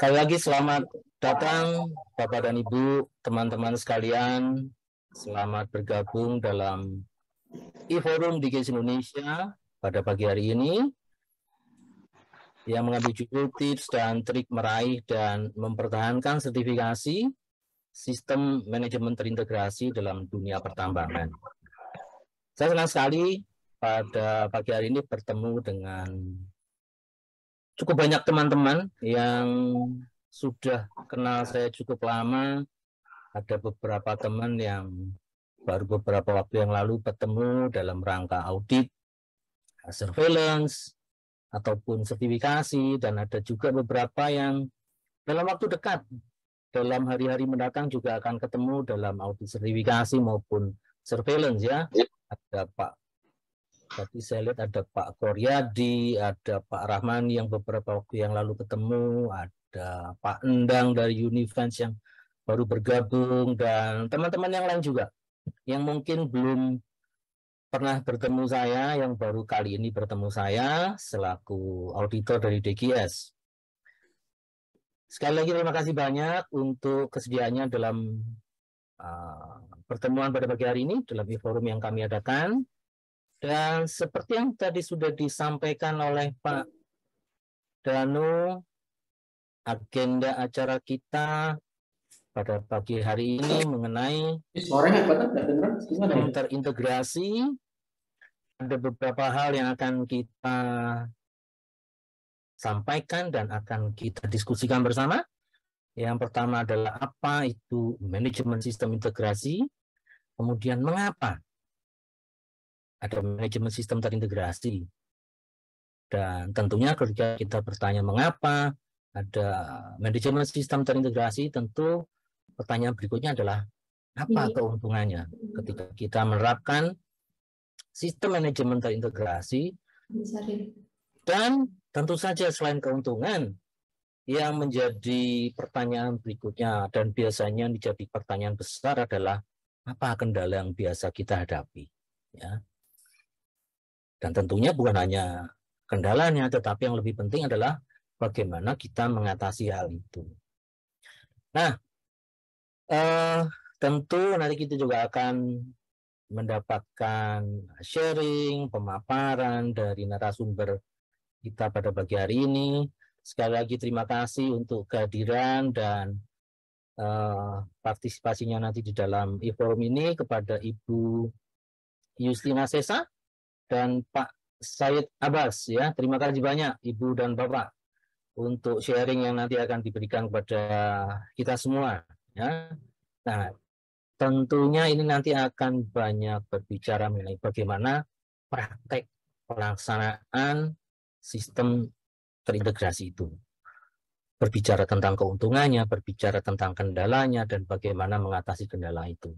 Sekali lagi selamat datang Bapak dan Ibu, teman-teman sekalian. Selamat bergabung dalam e-forum DGS Indonesia pada pagi hari ini yang mengambil judul tips dan trik meraih dan mempertahankan sertifikasi sistem manajemen terintegrasi dalam dunia pertambangan. Saya senang sekali pada pagi hari ini bertemu dengan cukup banyak teman-teman yang sudah kenal saya cukup lama. Ada beberapa teman yang baru beberapa waktu yang lalu bertemu dalam rangka audit, surveillance, ataupun sertifikasi, dan ada juga beberapa yang dalam waktu dekat, dalam hari-hari mendatang juga akan ketemu dalam audit sertifikasi maupun surveillance ya. Ada Pak, tadi saya lihat ada Pak Koryadi, ada Pak Rahmani yang beberapa waktu yang lalu ketemu, ada Pak Endang dari Unifence yang baru bergabung, dan teman-teman yang lain juga yang mungkin belum pernah bertemu saya, yang baru kali ini bertemu saya selaku auditor dari DGS. Sekali lagi terima kasih banyak untuk kesediaannya dalam pertemuan pada pagi hari ini dalam e-forum yang kami adakan. Dan seperti yang tadi sudah disampaikan oleh Pak Danu, agenda acara kita pada pagi hari ini mengenai sistem terintegrasi. Ada beberapa hal yang akan kita sampaikan dan akan kita diskusikan bersama. Yang pertama adalah apa itu manajemen sistem integrasi, kemudian mengapa ada manajemen sistem terintegrasi. Dan tentunya ketika kita bertanya mengapa ada manajemen sistem terintegrasi, tentu pertanyaan berikutnya adalah apa keuntungannya ketika kita menerapkan sistem manajemen terintegrasi. Dan tentu saja selain keuntungan, yang menjadi pertanyaan berikutnya dan biasanya menjadi pertanyaan besar adalah apa kendala yang biasa kita hadapi, ya. Dan tentunya bukan hanya kendalanya, tetapi yang lebih penting adalah bagaimana kita mengatasi hal itu. Nah, tentu nanti kita juga akan mendapatkan sharing, pemaparan dari narasumber kita pada pagi hari ini. Sekali lagi terima kasih untuk kehadiran dan partisipasinya nanti di dalam e-forum ini kepada Ibu Justina Sesa dan Pak Said Abbas ya. Terima kasih banyak Ibu dan Bapak untuk sharing yang nanti akan diberikan kepada kita semua ya. Nah, tentunya ini nanti akan banyak berbicara mengenai bagaimana praktek pelaksanaan sistem terintegrasi itu. Berbicara tentang keuntungannya, berbicara tentang kendalanya, dan bagaimana mengatasi kendala itu.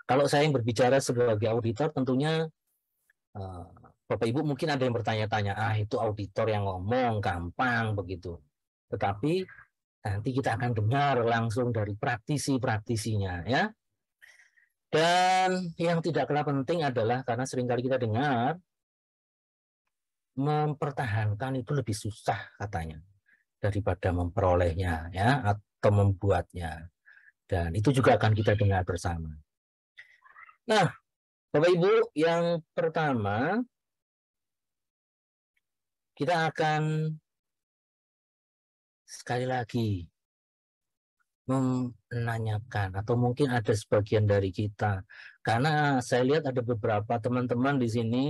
Kalau saya yang berbicara sebagai auditor, tentunya Bapak Ibu mungkin ada yang bertanya-tanya, itu auditor yang ngomong, gampang begitu. Tetapi nanti kita akan dengar langsung dari praktisi-praktisinya ya. Dan yang tidak kalah penting adalah karena seringkali kita dengar mempertahankan itu lebih susah katanya daripada memperolehnya ya atau membuatnya. Dan itu juga akan kita dengar bersama. Nah, Bapak Ibu, yang pertama kita akan sekali lagi menanyakan, atau mungkin ada sebagian dari kita, karena saya lihat ada beberapa teman-teman di sini,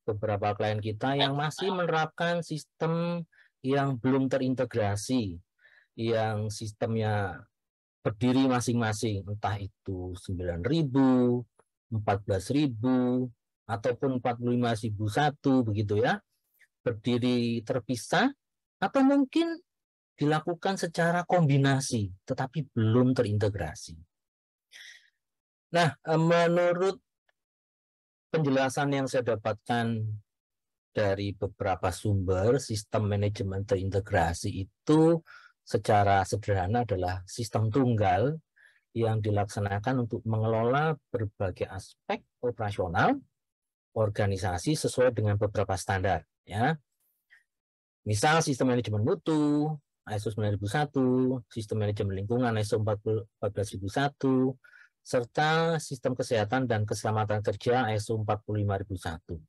beberapa klien kita yang masih menerapkan sistem yang belum terintegrasi, yang sistemnya berdiri masing-masing, entah itu 9.000, 14.000, ataupun 45.001 begitu ya, berdiri terpisah, atau mungkin dilakukan secara kombinasi, tetapi belum terintegrasi. Nah, menurut penjelasan yang saya dapatkan dari beberapa sumber, sistem manajemen terintegrasi itu secara sederhana adalah sistem tunggal yang dilaksanakan untuk mengelola berbagai aspek operasional organisasi sesuai dengan beberapa standar. Ya. Misal sistem manajemen mutu, ISO 9001, sistem manajemen lingkungan ISO 14001, serta sistem kesehatan dan keselamatan kerja ISO 45001.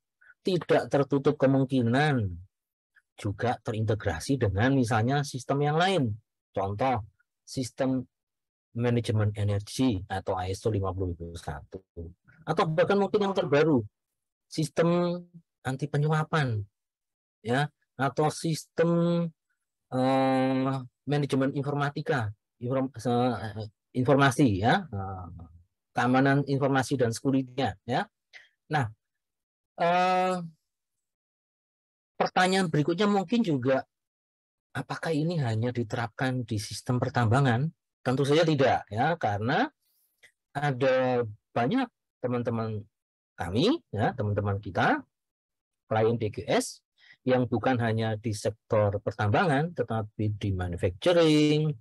Tidak tertutup kemungkinan juga terintegrasi dengan misalnya sistem yang lain. Contoh, sistem manajemen energi atau ISO 50001. Atau bahkan mungkin yang terbaru, sistem anti penyuapan, ya, atau sistem manajemen informatika, informasi, ya, keamanan informasi dan security-nya, ya. Nah, pertanyaan berikutnya mungkin juga, apakah ini hanya diterapkan di sistem pertambangan? Tentu saja tidak, ya, karena ada banyak teman-teman kami, ya, teman-teman kita, klien DGS, yang bukan hanya di sektor pertambangan, tetapi di manufacturing,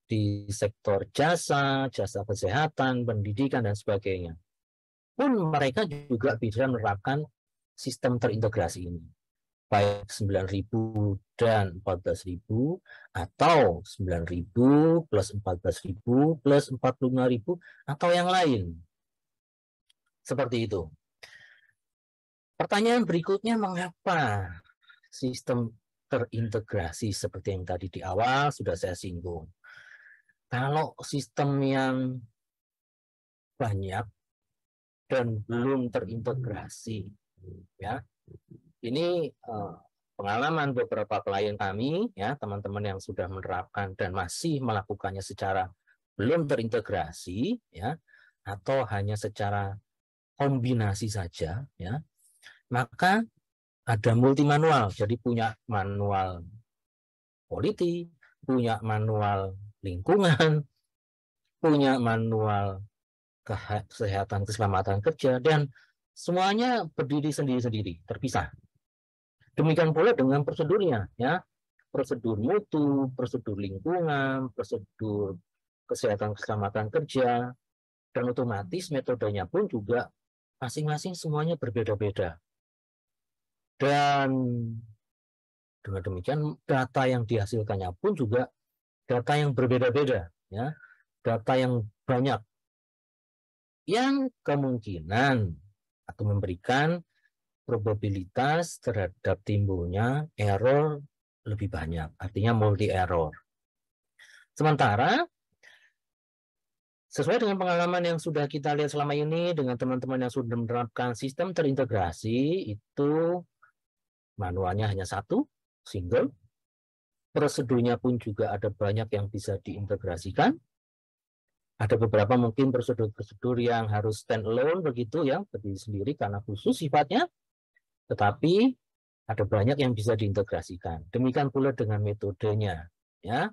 di sektor jasa, jasa kesehatan, pendidikan, dan sebagainya. Pun mereka juga bisa menerapkan sistem terintegrasi ini. Baik 9.000 dan 14.000, atau 9.000 plus 14.000 plus 45.000, atau yang lain. Seperti itu. Pertanyaan berikutnya, mengapa sistem terintegrasi seperti yang tadi di awal sudah saya singgung? Kalau sistem yang banyak dan belum terintegrasi, ya, ini pengalaman beberapa klien kami, ya, teman-teman yang sudah menerapkan dan masih melakukannya secara belum terintegrasi, ya, atau hanya secara kombinasi saja, ya, maka ada multi manual. Jadi punya manual politik, punya manual lingkungan, punya manual kesehatan keselamatan kerja, dan semuanya berdiri sendiri-sendiri, terpisah. Demikian pula dengan prosedurnya, ya, prosedur mutu, prosedur lingkungan, prosedur kesehatan keselamatan kerja, dan otomatis metodenya pun juga masing-masing semuanya berbeda-beda. Dan dengan demikian data yang dihasilkannya pun juga data yang berbeda-beda, ya, data yang banyak, yang kemungkinan atau memberikan probabilitas terhadap timbulnya error lebih banyak, artinya multi error. Sementara sesuai dengan pengalaman yang sudah kita lihat selama ini dengan teman-teman yang sudah menerapkan sistem terintegrasi, itu manualnya hanya satu, single. Prosedurnya pun juga ada banyak yang bisa diintegrasikan. Ada beberapa mungkin prosedur-prosedur yang harus stand alone begitu, ya, berdiri sendiri karena khusus sifatnya. Tetapi ada banyak yang bisa diintegrasikan. Demikian pula dengan metodenya, ya.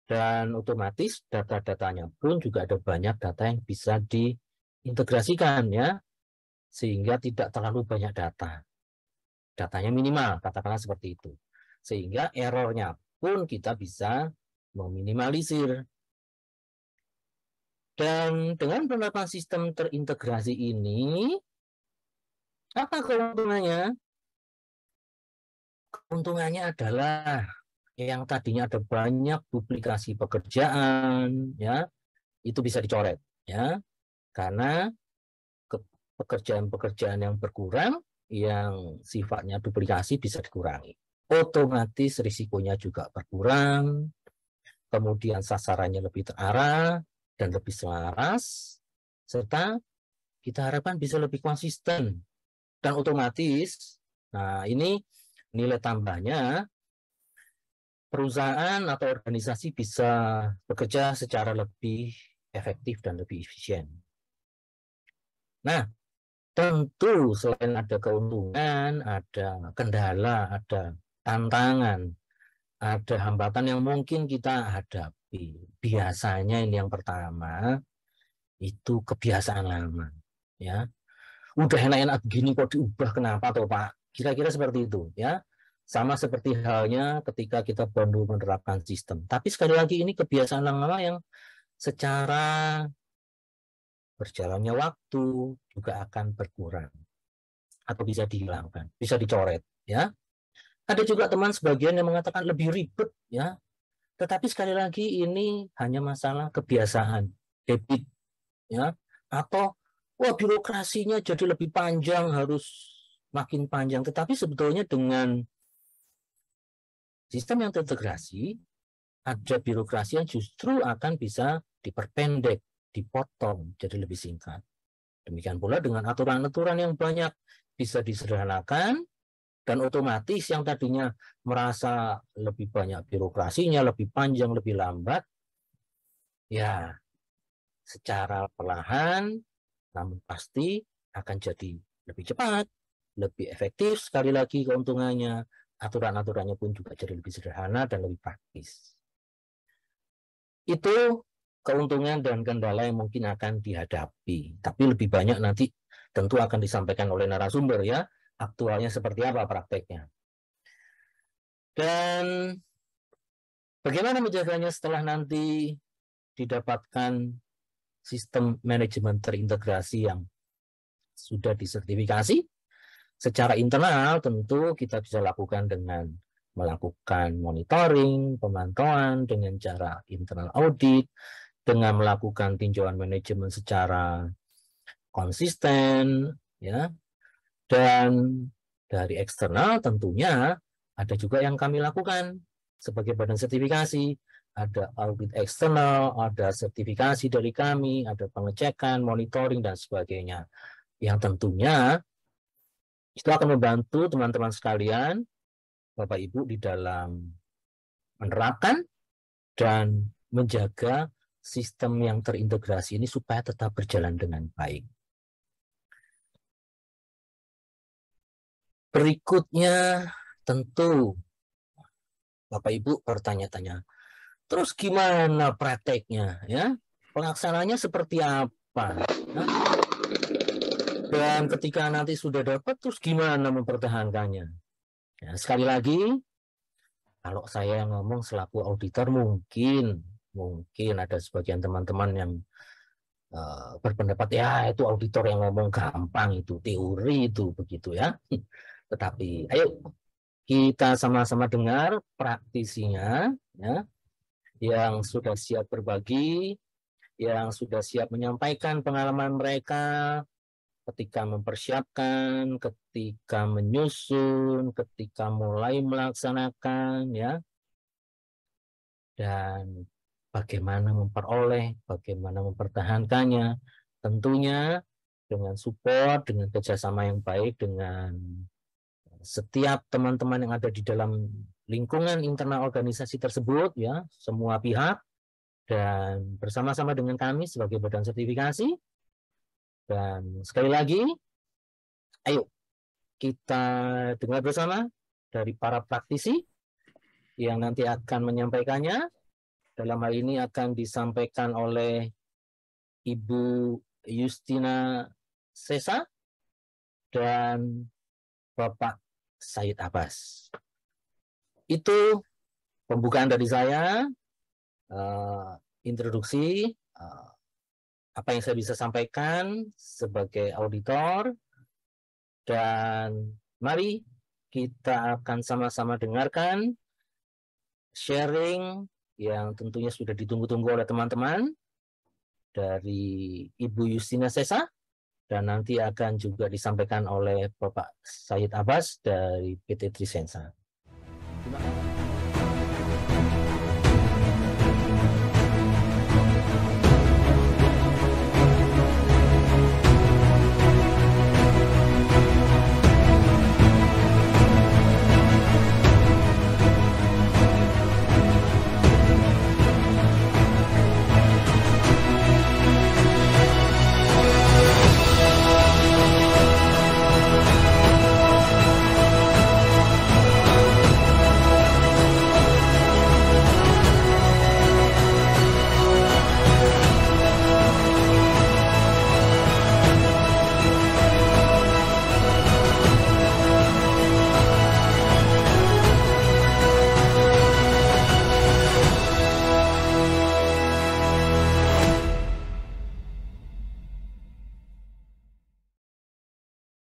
Dan otomatis data-datanya pun juga ada banyak data yang bisa diintegrasikan, ya, sehingga tidak terlalu banyak data. Datanya minimal, katakanlah seperti itu. Sehingga errornya pun kita bisa meminimalisir. Dan dengan penerapan sistem terintegrasi ini, apa keuntungannya? Keuntungannya adalah yang tadinya ada banyak duplikasi pekerjaan, ya, itu bisa dicoret, ya, karena pekerjaan-pekerjaan yang berkurang, yang sifatnya duplikasi bisa dikurangi. Otomatis risikonya juga berkurang, kemudian sasarannya lebih terarah dan lebih selaras, serta kita harapkan bisa lebih konsisten dan otomatis. Nah, ini nilai tambahnya, perusahaan atau organisasi bisa bekerja secara lebih efektif dan lebih efisien. Nah, tentu selain ada keuntungan, ada kendala, ada tantangan, ada hambatan yang mungkin kita hadapi. Biasanya ini yang pertama, itu kebiasaan lama, ya. Udah enak-enak gini kok diubah, kenapa toh Pak? Kira-kira seperti itu, ya. Sama seperti halnya ketika kita baru menerapkan sistem. Tapi sekali lagi ini kebiasaan lama yang secara berjalannya waktu juga akan berkurang atau bisa dihilangkan, bisa dicoret, ya. Ada juga teman sebagian yang mengatakan lebih ribet, ya. Tetapi sekali lagi ini hanya masalah kebiasaan, habit, ya, atau wah birokrasinya jadi lebih panjang, harus makin panjang. Tetapi sebetulnya dengan sistem yang terintegrasi, ada birokrasi yang justru akan bisa diperpendek, dipotong, jadi lebih singkat. Demikian pula dengan aturan-aturan yang banyak bisa disederhanakan, dan otomatis yang tadinya merasa lebih banyak birokrasinya, lebih panjang, lebih lambat, ya secara perlahan, namun pasti akan jadi lebih cepat, lebih efektif, sekali lagi keuntungannya, aturan-aturannya pun juga jadi lebih sederhana dan lebih praktis. Itu keuntungan dan kendala yang mungkin akan dihadapi. Tapi lebih banyak nanti tentu akan disampaikan oleh narasumber ya, aktualnya seperti apa prakteknya. Dan bagaimana menjaganya setelah nanti didapatkan sistem manajemen terintegrasi yang sudah disertifikasi? Secara internal tentu kita bisa lakukan dengan melakukan monitoring, pemantauan dengan cara internal audit, dengan melakukan tinjauan manajemen secara konsisten, ya. Dan dari eksternal tentunya ada juga yang kami lakukan sebagai badan sertifikasi, ada audit eksternal, ada sertifikasi dari kami, ada pengecekan, monitoring dan sebagainya. Yang tentunya itu akan membantu teman-teman sekalian, Bapak Ibu di dalam menerapkan dan menjaga sistem yang terintegrasi ini supaya tetap berjalan dengan baik. Berikutnya tentu Bapak Ibu bertanya-tanya, terus gimana prakteknya ya? Pelaksananya seperti apa? Nah, dan ketika nanti sudah dapat terus gimana mempertahankannya? Ya, sekali lagi, kalau saya ngomong selaku auditor mungkin ada sebagian teman-teman yang berpendapat ya itu auditor yang ngomong gampang, itu teori itu begitu ya. Tetapi ayo kita sama-sama dengar praktisinya ya, yang sudah siap berbagi, yang sudah siap menyampaikan pengalaman mereka ketika mempersiapkan, ketika menyusun, ketika mulai melaksanakan ya, dan bagaimana memperoleh, bagaimana mempertahankannya, tentunya dengan support, dengan kerjasama yang baik dengan setiap teman-teman yang ada di dalam lingkungan internal organisasi tersebut ya, semua pihak, dan bersama-sama dengan kami sebagai badan sertifikasi. Dan sekali lagi, ayo kita dengar bersama dari para praktisi yang nanti akan menyampaikannya. Dalam hal ini akan disampaikan oleh Ibu Justina Sesa dan Bapak Said Abbas. Itu pembukaan dari saya, introduksi apa yang saya bisa sampaikan sebagai auditor, dan mari kita akan sama-sama dengarkan sharing yang tentunya sudah ditunggu-tunggu oleh teman-teman dari Ibu Justina Sesa, dan nanti akan juga disampaikan oleh Bapak Said Abbas dari PT Trisensa. Terima kasih.